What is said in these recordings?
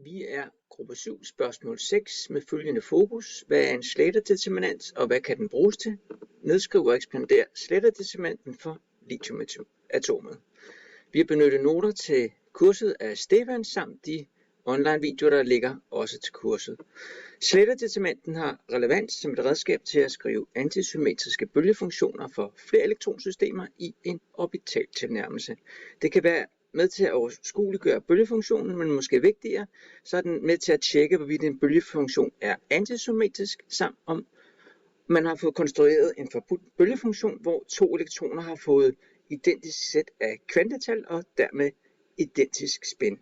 Vi er gruppe 7, spørgsmål 6 med følgende fokus. Hvad er en sletterdeterminant, og hvad kan den bruges til? Nedskriv og ekspander sletterdeterminanten for lithiumatomet. Vi har benyttet noter til kurset af Stefan samt de online videoer, der ligger også til kurset. Sletterdeterminanten har relevans som et redskab til at skrive antisymmetriske bølgefunktioner for flere elektronsystemer i en orbital tilnærmelse. Det kan være med til at overskueliggøre bølgefunktionen, men måske vigtigere, så er den med til at tjekke, hvorvidt en bølgefunktion er antisymmetrisk, samt om man har fået konstrueret en forbudt bølgefunktion, hvor to elektroner har fået identisk sæt af kvantetal og dermed identisk spin.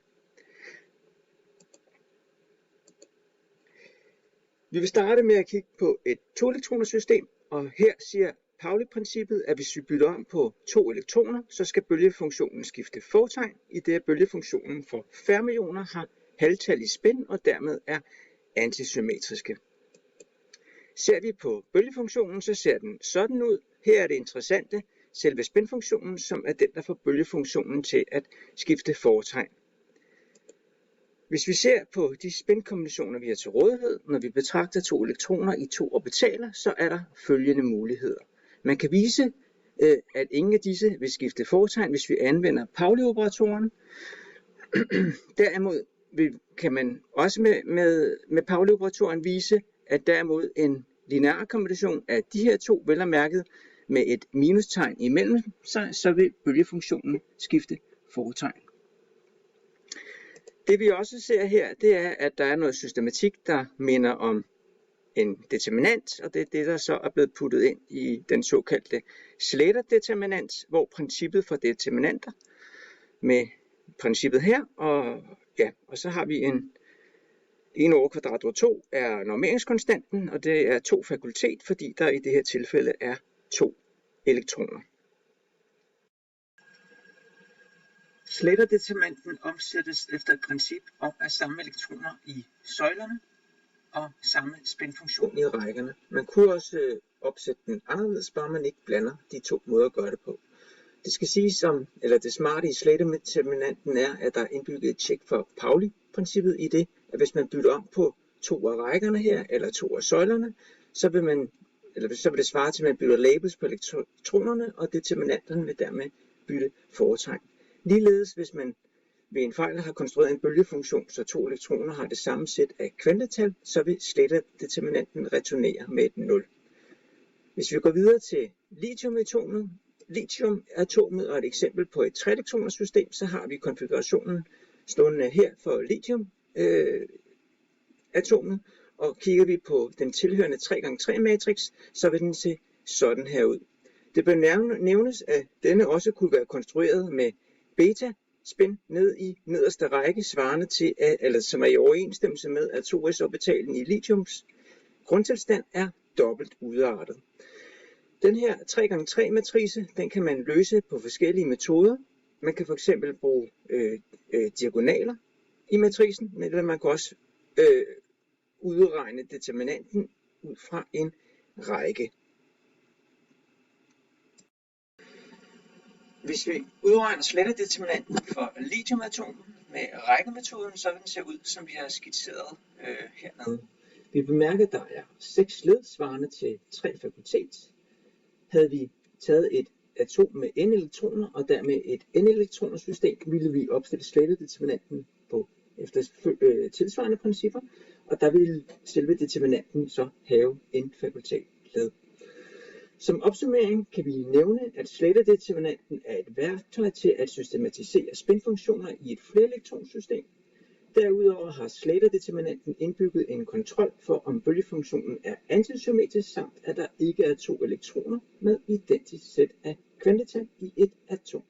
Vi vil starte med at kigge på et to-elektroner-system, og her siger Pauli-princippet, at hvis vi bytter om på to elektroner, så skal bølgefunktionen skifte fortegn, i det at bølgefunktionen for fermioner har halvtal i spin og dermed er antisymmetriske. Ser vi på bølgefunktionen, så ser den sådan ud. Her er det interessante, selve spinfunktionen, som er den, der får bølgefunktionen til at skifte fortegn. Hvis vi ser på de spinkombinationer, vi har til rådighed, når vi betragter to elektroner i to orbitaler, så er der følgende muligheder. Man kan vise, at ingen af disse vil skifte fortegn, hvis vi anvender Pauli-operatoren. Derimod kan man også med Pauli-operatoren vise, at derimod en linear kombination af de her to, vel og mærket med et minustegn imellem sig, så vil bølgefunktionen skifte fortegn. Det vi også ser her, det er, at der er noget systematik, der minder om en determinant, og det er det, der så er blevet puttet ind i den såkaldte Slater-determinant, hvor princippet for determinanter med princippet her, og så har vi en 1 over kvadrat over 2 er normeringskonstanten, og det er 2 fakultet, fordi der i det her tilfælde er 2 elektroner. Slater-determinanten omsættes efter et princip om at samme elektroner i søjlerne og samme spinfunktion i rækkerne. Man kunne også opsætte den anderledes, bare man ikke blander de to måder at gøre det på. Det skal siges det smarte i Slater-determinanten er, at der er indbygget et tjek for Pauli-princippet i det, at hvis man bytter om på to af rækkerne her, eller to af søjlerne, så vil det svare til, at man bytter labels på elektronerne, og determinanterne vil dermed bytte fortegn. Ligeledes, hvis man ved en fejl har konstrueret en bølgefunktion, så to elektroner har det samme sæt af kvantetal, så vil Slater-determinanten returnere med et 0. Hvis vi går videre til lithiumatomet og et eksempel på et 3-elektroners system, så har vi konfigurationen stående her for lithiumatomet, og kigger vi på den tilhørende 3x3 matrix, så vil den se sådan her ud. Det bør nævnes, at denne også kunne være konstrueret med beta-spin ned i nederste række, svarende til, som er i overensstemmelse med, at 2s-orbitalen i lithiums grundtilstand er dobbelt udartet. Den her 3x3 matrice, den kan man løse på forskellige metoder. Man kan fx bruge diagonaler i matricen, men man kan også udregne determinanten ud fra en række. Hvis vi udregner Slater-determinanten for lithiumatomet med rækkemetoden, så vil den se ud, som vi har skitseret hernede. Vi bemærker, at der er 6 led svarende til 3 fakultet. Havde vi taget et atom med n elektroner og dermed et n-elektroner system, ville vi opstille Slater-determinanten efter tilsvarende principper, og der ville selve determinanten så have en fakultet led. Som opsummering kan vi nævne, at Slater-determinanten er et værktøj til at systematisere spinfunktioner i et flerelektronsystem. Derudover har Slater-determinanten indbygget en kontrol for, om bølgefunktionen er antisymmetrisk, samt at der ikke er 2 elektroner med identisk sæt af kvantetal i et atom.